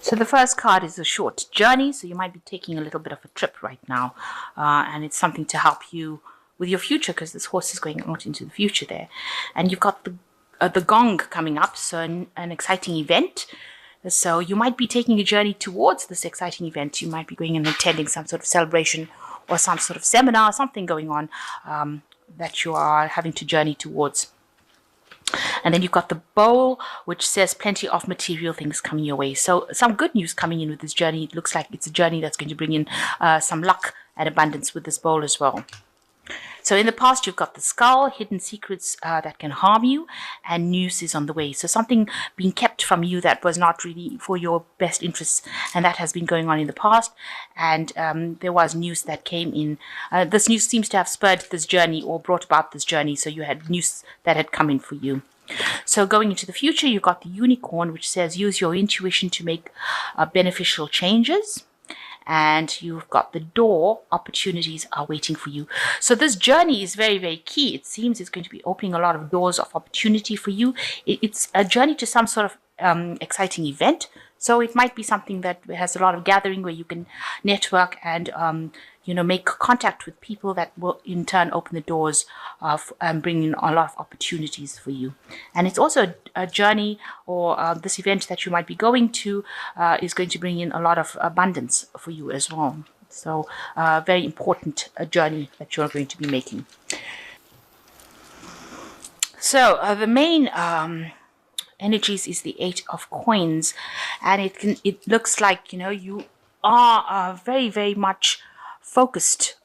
So the first card is a short journey. So you might be taking a little bit of a trip right now, and it's something to help you with your future, because this horse is going out into the future there. And you've got the gong coming up, so an exciting event. So you might be taking a journey towards this exciting event. You might be going and attending some sort of celebration or some sort of seminar, something going on that you are having to journey towards. And then you've got the bowl, which says plenty of material things coming your way. So some good news coming in with this journey. It looks like it's a journey that's going to bring in some luck and abundance with this bowl as well. So in the past, you've got the skull, hidden secrets that can harm you, and news is on the way. So something being kept from you that was not really for your best interests, and that has been going on in the past. And there was news that came in. This news seems to have spurred this journey or brought about this journey. So you had news that had come in for you. So going into the future, you've got the unicorn, which says use your intuition to make beneficial changes. And you've got the door, opportunities are waiting for you. So this journey is very, very key. It seems it's going to be opening a lot of doors of opportunity for you. It's a journey to some sort of exciting event. So it might be something that has a lot of gathering where you can network and, make contact with people that will in turn open the doors of bring in a lot of opportunities for you. And it's also a journey or this event that you might be going to is going to bring in a lot of abundance for you as well. So very important journey that you're going to be making. So the main energies is the 8 of coins, and it looks like you are very, very much focused.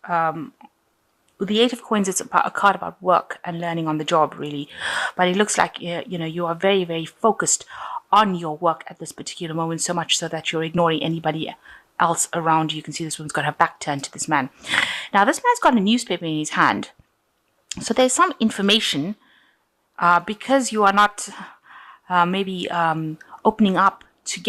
With the 8 of coins, it's a card about work and learning on the job, really. But it looks like you are very, very focused on your work at this particular moment, so much so that you're ignoring anybody else around you. You can see this woman's got her back turned to this man. Now this man's got a newspaper in his hand, so there's some information because you are not maybe opening up to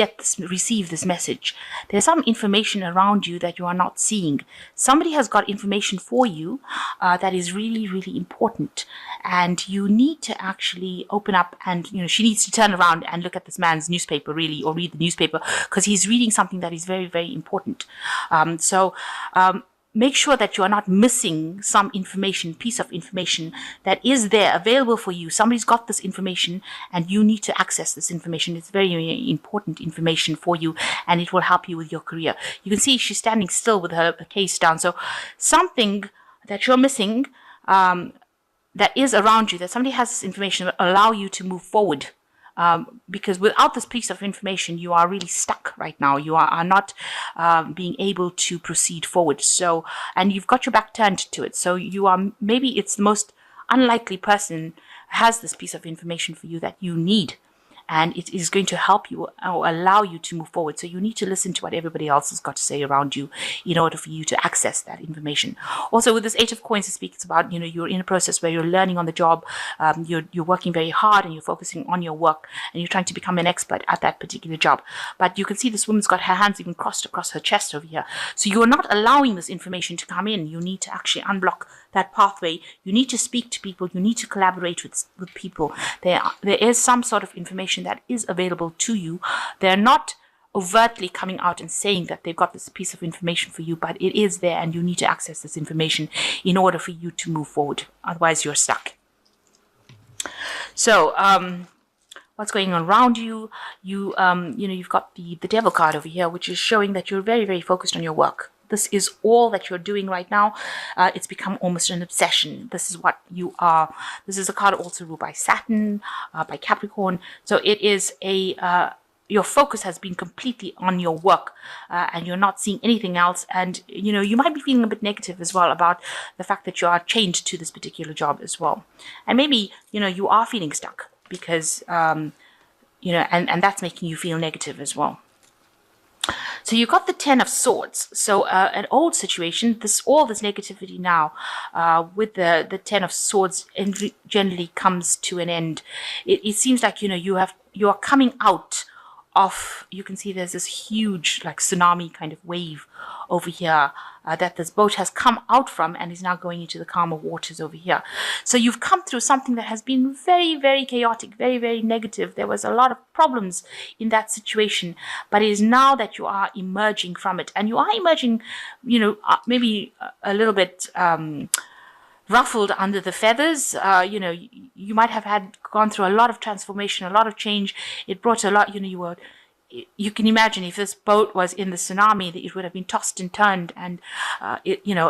receive this message. There's some information around you that you are not seeing. Somebody has got information for you that is really, really important, and you need to actually open up, and she needs to turn around and look at this man's newspaper, really, or read the newspaper, because he's reading something that is very, very important. Make sure that you are not missing some piece of information that is there available for you. Somebody's got this information and you need to access this information. It's very, very important information for you, and it will help you with your career. You can see she's standing still with her case down. So something that you're missing that is around you, that somebody has this information that will allow you to move forward. Because without this piece of information, you are really stuck right now. You are not being able to proceed forward. So, and you've got your back turned to it. So you are, maybe it's the most unlikely person has this piece of information for you that you need. And it is going to help you or allow you to move forward. So you need to listen to what everybody else has got to say around you in order for you to access that information. Also, with this 8 of coins, it speaks about, you're in a process where you're learning on the job, you're working very hard and you're focusing on your work and you're trying to become an expert at that particular job. But you can see this woman's got her hands even crossed across her chest over here. So you're not allowing this information to come in. You need to actually unblock that pathway. You need to speak to people. You need to collaborate with people. There is some sort of information that is available to you. They're not overtly coming out and saying that they've got this piece of information for you, but it is there and you need to access this information in order for you to move forward. Otherwise, you're stuck. So, what's going on around you? You've got the devil card over here, which is showing that you're very, very focused on your work. This is all that you're doing right now. It's become almost an obsession. This is what you are. This is a card also ruled by Saturn, by Capricorn. So it is your focus has been completely on your work, and you're not seeing anything else. And, you might be feeling a bit negative as well about the fact that you are chained to this particular job as well. And maybe, you are feeling stuck because, and that's making you feel negative as well. So you got the 10 of Swords. So an old situation, all this negativity now with the 10 of Swords generally comes to an end. It seems like you are coming out of, you can see there's this huge like tsunami kind of wave over here that this boat has come out from and is now going into the calmer waters over here. So you've come through something that has been very, very chaotic, very, very negative. There was a lot of problems in that situation, but it is now that you are emerging from it, and you are emerging, maybe a little bit ruffled under the feathers. You might have gone through a lot of transformation, a lot of change. It brought a lot, you can imagine if this boat was in the tsunami, that it would have been tossed and turned, and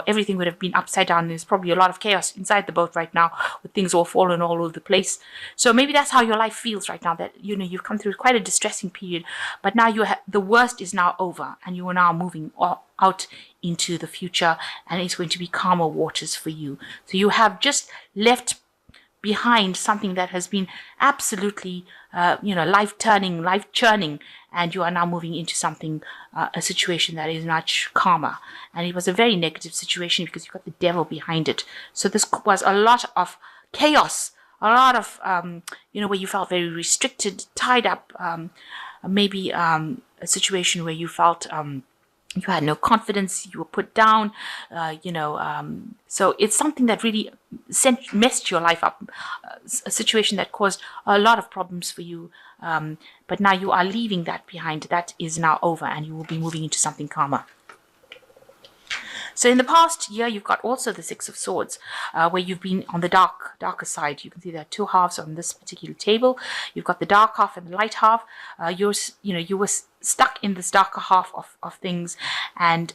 everything would have been upside down. There's probably a lot of chaos inside the boat right now, with things all fallen all over the place. So maybe that's how your life feels right now, that you've come through quite a distressing period, but now the worst is now over, and you are now moving out into the future, and it's going to be calmer waters for you. So you have just left behind something that has been absolutely life churning, and you are now moving into something, a situation that is much calmer. And it was a very negative situation because you've got the devil behind it. So this was a lot of chaos, a lot of where you felt very restricted, tied up, maybe a situation where you felt you had no confidence, you were put down, so it's something that really messed your life up, a situation that caused a lot of problems for you, but now you are leaving that behind. That is now over, and you will be moving into something calmer. So in the past year, you've got also the Six of Swords, where you've been on the darker side. You can see there are two halves on this particular table. You've got the dark half and the light half. You were stuck in this darker half of things, and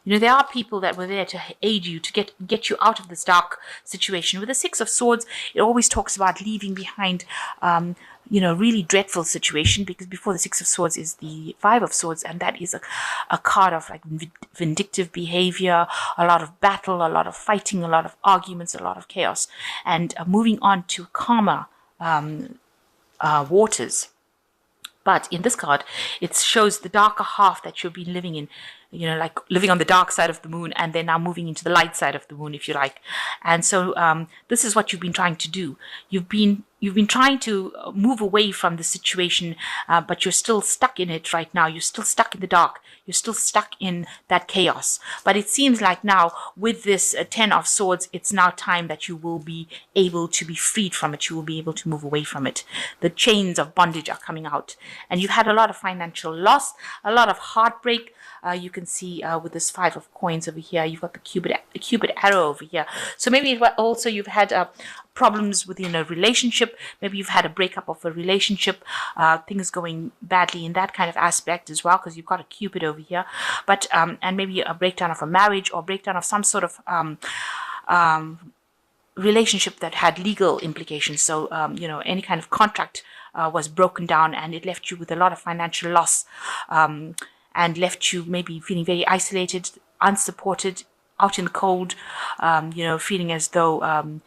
there are people that were there to aid you, to get you out of this dark situation. With the Six of Swords, it always talks about leaving behind really dreadful situation, because before the Six of Swords is the Five of Swords, and that is a card of like vindictive behavior, a lot of battle, a lot of fighting, a lot of arguments, a lot of chaos, and moving on to calmer waters. But in this card, it shows the darker half that you've been living in, like living on the dark side of the moon, and then now moving into the light side of the moon, if you like. And so this is what you've been trying to do. You've been trying to move away from the situation, but you're still stuck in it right now. You're still stuck in the dark. You're still stuck in that chaos. But it seems like now, with this Ten of Swords, it's now time that you will be able to be freed from it. You will be able to move away from it. The chains of bondage are coming out. And you've had a lot of financial loss, a lot of heartbreak. You can see with this Five of Coins over here, you've got the Cupid arrow over here. So maybe also you've had problems within a relationship. Maybe you've had a breakup of a relationship, things going badly in that kind of aspect as well, because you've got a Cupid over here. But and maybe a breakdown of a marriage, or breakdown of some sort of relationship that had legal implications. So any kind of contract was broken down, and it left you with a lot of financial loss, and left you maybe feeling very isolated, unsupported, out in the cold, feeling as though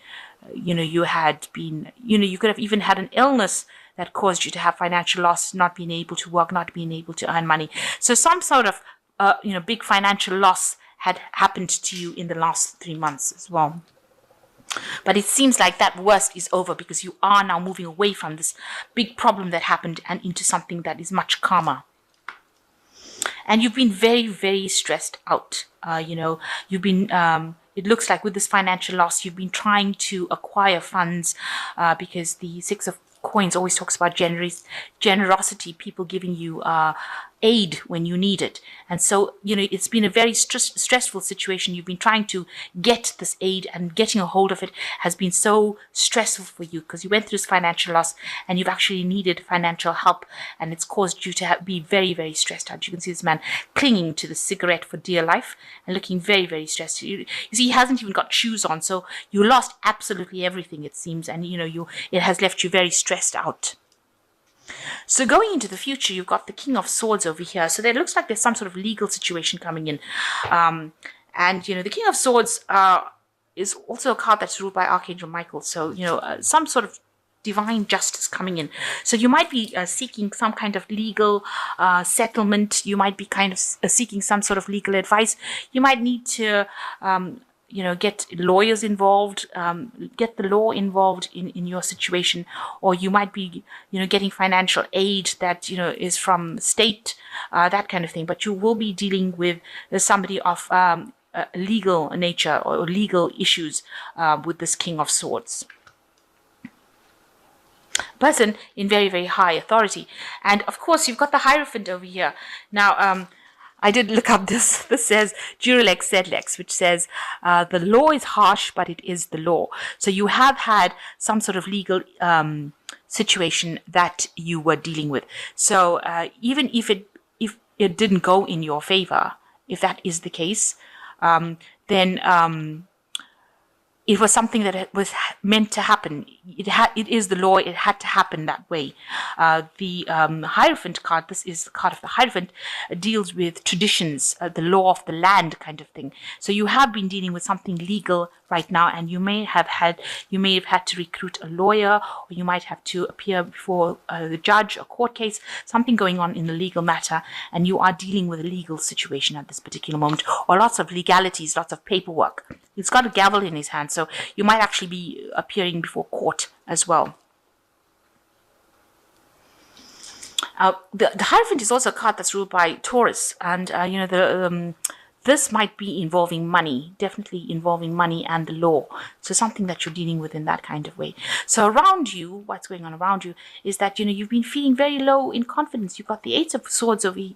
you had been, you could have even had an illness that caused you to have financial loss, not being able to work, not being able to earn money. So some sort of big financial loss had happened to you in the last 3 months as well. But it seems like that worst is over, because you are now moving away from this big problem that happened and into something that is much calmer. And you've been very, very stressed out. You've been, it looks like with this financial loss, you've been trying to acquire funds, because the Six of Coins always talks about generosity, people giving you aid when you need it. And so, it's been a very stressful situation. You've been trying to get this aid, and getting a hold of it has been so stressful for you, because you went through this financial loss and you've actually needed financial help, and it's caused you to be very, very stressed out. You can see this man clinging to the cigarette for dear life and looking very, very stressed. You see, he hasn't even got shoes on, so you lost absolutely everything, it seems, and it has left you very stressed out. So going into the future, you've got the King of Swords over here. So there looks like there's some sort of legal situation coming in. And the King of Swords is also a card that's ruled by Archangel Michael. So, some sort of divine justice coming in. So you might be seeking some kind of legal settlement. You might be kind of seeking some sort of legal advice. You might need to get lawyers involved, get the law involved in your situation, or you might be, getting financial aid that, is from state, that kind of thing. But you will be dealing with somebody of legal nature or legal issues with this King of Swords. Person in very, very high authority. And of course, you've got the Hierophant over here. Now, I did look up this. This says Jurilex Sedlex, which says the law is harsh, but it is the law. So you have had some sort of legal situation that you were dealing with. So even if it didn't go in your favor, if that is the case, then it was something that was meant to happen. It is the law. It had to happen that way. The Hierophant card, this is the card of the Hierophant, deals with traditions, the law of the land kind of thing. So you have been dealing with something legal right now, and you may have had to recruit a lawyer, or you might have to appear before the judge, a court case, something going on in the legal matter, and you are dealing with a legal situation at this particular moment, or lots of legalities, lots of paperwork. He's got a gavel in his hand, so you might actually be appearing before court as well. The Hierophant is also a card that's ruled by Taurus, and this might be involving money, definitely involving money and the law. So something that you're dealing with in that kind of way. So around you, what's going on around you is that, you've been feeling very low in confidence. You've got the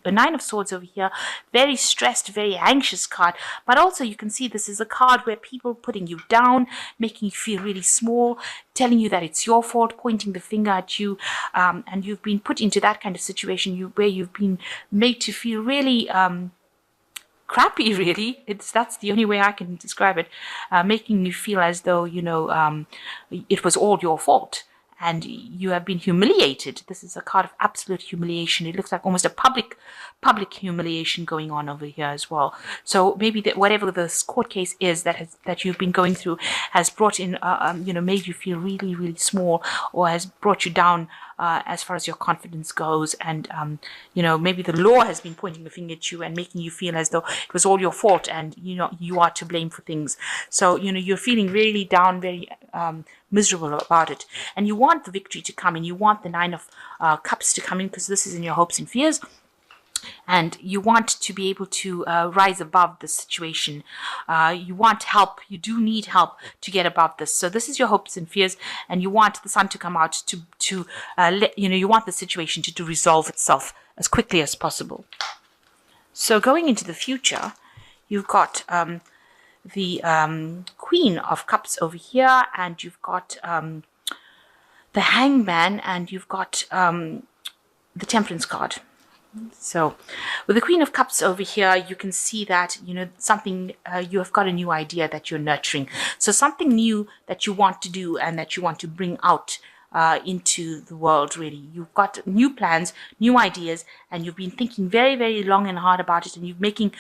Nine of Swords over here, very stressed, very anxious card. But also you can see this is a card where people putting you down, making you feel really small, telling you that it's your fault, pointing the finger at you. And you've been put into that kind of situation where you've been made to feel really crappy, really. That's the only way I can describe it, making you feel as though it was all your fault and you have been humiliated. This is a card of absolute humiliation. It looks like almost a public humiliation going on over here as well. So maybe that whatever this court case is that you've been going through has brought in made you feel really, really small, or has brought you down as far as your confidence goes, and maybe the law has been pointing the finger at you and making you feel as though it was all your fault and you are to blame for things. So you're feeling really down, very miserable about it, and you want the victory to come in. You want the Nine of Cups to come in, because this is in your hopes and fears. And you want to be able to rise above the situation. You want help. You do need help to get above this. So this is your hopes and fears, and you want the sun to come out to you want the situation to resolve itself as quickly as possible. So going into the future, you've got the Queen of Cups over here, and you've got the Hangman, and you've got the Temperance card. So with the Queen of Cups over here, you can see that, something, you have got a new idea that you're nurturing. So something new that you want to do and that you want to bring out into the world, really. You've got new plans, new ideas, and you've been thinking very, very long and hard about it, and you're making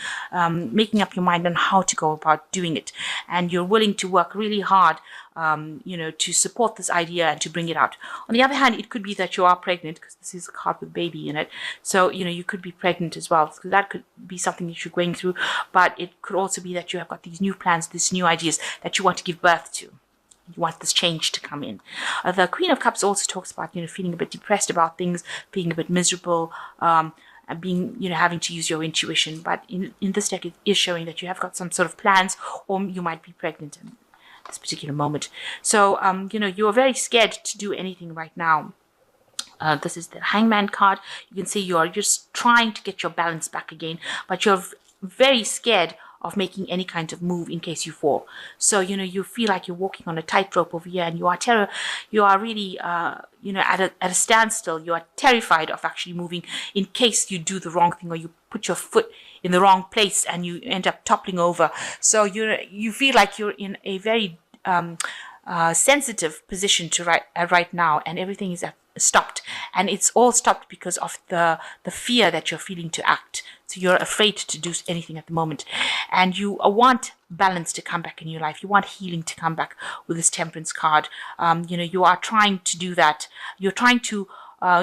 up your mind on how to go about doing it. And you're willing to work really hard to support this idea and to bring it out. On the other hand, it could be that you are pregnant, because this is a card with baby in it. So, you could be pregnant as well. So that could be something that you're going through. But it could also be that you have got these new plans, these new ideas that you want to give birth to. You want this change to come in. The Queen of Cups also talks about, feeling a bit depressed about things, being a bit miserable, and being, having to use your intuition. But in this deck, it is showing that you have got some sort of plans, or you might be pregnant in this particular moment. So, you are very scared to do anything right now. This is the Hangman card. You can see you are just trying to get your balance back again, but you're very scared of making any kind of move in case you fall. So, you feel like you're walking on a tightrope over here, and you are really, at a standstill. You are terrified of actually moving in case you do the wrong thing, or you put your foot in the wrong place and you end up toppling over. So you feel like you're in a very sensitive position right now, and everything is stopped, and it's all stopped because of the fear that you're feeling to act. So you're afraid to do anything at the moment, and you want balance to come back in your life. You want healing to come back with this Temperance card. You are trying to do that. You're trying to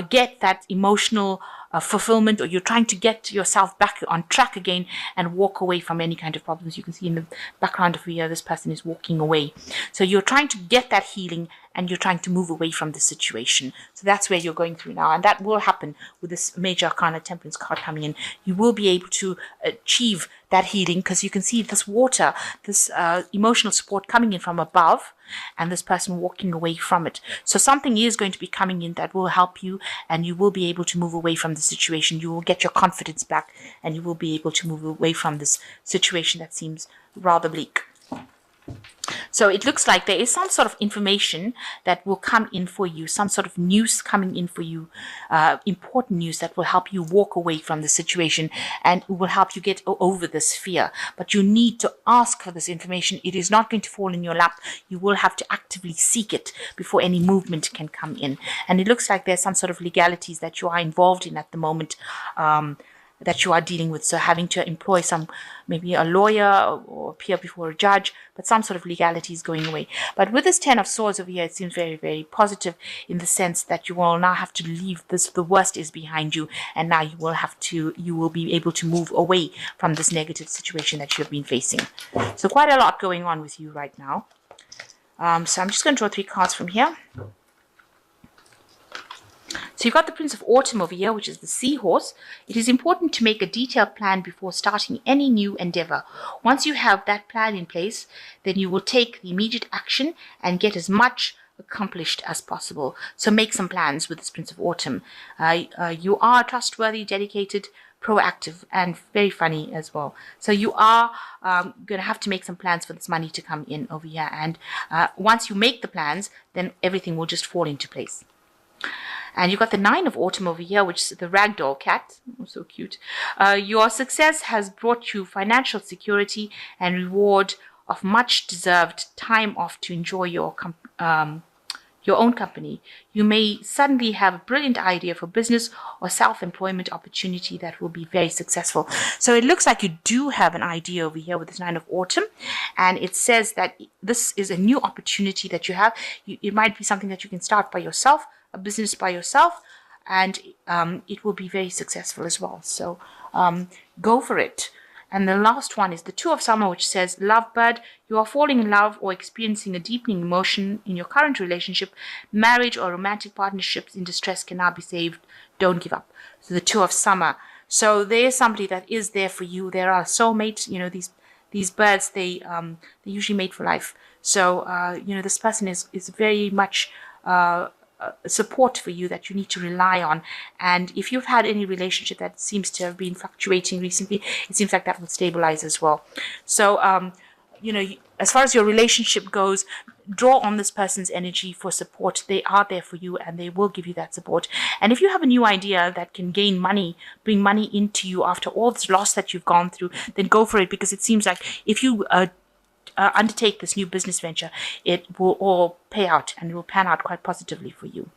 get that emotional fulfillment, or you're trying to get yourself back on track again and walk away from any kind of problems. You can see in the background of here, this person is walking away. So you're trying to get that healing and you're trying to move away from the situation. So that's where you're going through now, and that will happen with this major arcana temperance card coming in. You will be able to achieve that healing, because you can see this water, this emotional support coming in from above, and this person walking away from it. So something is going to be coming in that will help you, and you will be able to move away from the situation. You will get your confidence back, and you will be able to move away from this situation that seems rather bleak. So it looks like there is some sort of information that will come in for you, some sort of news coming in for you, important news that will help you walk away from the situation and will help you get over this fear. But you need to ask for this information. It is not going to fall in your lap. You will have to actively seek it before any movement can come in. And it looks like there's some sort of legalities that you are involved in at the moment, that you are dealing with. So having to employ maybe a lawyer or appear before a judge, but some sort of legality is going away. But with this 10 of Swords over here, it seems very, very positive in the sense that you will now have to leave this, the worst is behind you, and now you will be able to move away from this negative situation that you have been facing. So quite a lot going on with you right now. So I'm just going to draw 3 cards from here. So you've got the Prince of Autumn over here, which is the seahorse. It is important to make a detailed plan before starting any new endeavor. Once you have that plan in place, then you will take the immediate action and get as much accomplished as possible. So make some plans with this Prince of Autumn. You are trustworthy, dedicated, proactive, and very funny as well. So you are going to have to make some plans for this money to come in over here. And once you make the plans, then everything will just fall into place. And you've got the 9 of Autumn over here, which is the ragdoll cat. Oh, so cute. Your success has brought you financial security and reward of much deserved time off to enjoy your own company. You may suddenly have a brilliant idea for business or self-employment opportunity that will be very successful. So it looks like you do have an idea over here with this 9 of Autumn, and it says that this is a new opportunity that you have. It might be something that you can start by yourself, a business by yourself, and it will be very successful as well. So go for it. And the last one is the 2 of Summer, which says, Lovebird, you are falling in love or experiencing a deepening emotion in your current relationship. Marriage or romantic partnerships in distress can now be saved. Don't give up. So the 2 of Summer. So there is somebody that is there for you. There are soulmates. You know, these birds, they usually mate for life. So this person is very much support for you that you need to rely on. And if you've had any relationship that seems to have been fluctuating recently, it seems like that will stabilize as well. So as far as your relationship goes, draw on this person's energy for support. They are there for you, and they will give you that support. And if you have a new idea that can gain money, bring money into you after all this loss that you've gone through, then go for it, because it seems like if you undertake this new business venture, it will all pay out and it will pan out quite positively for you.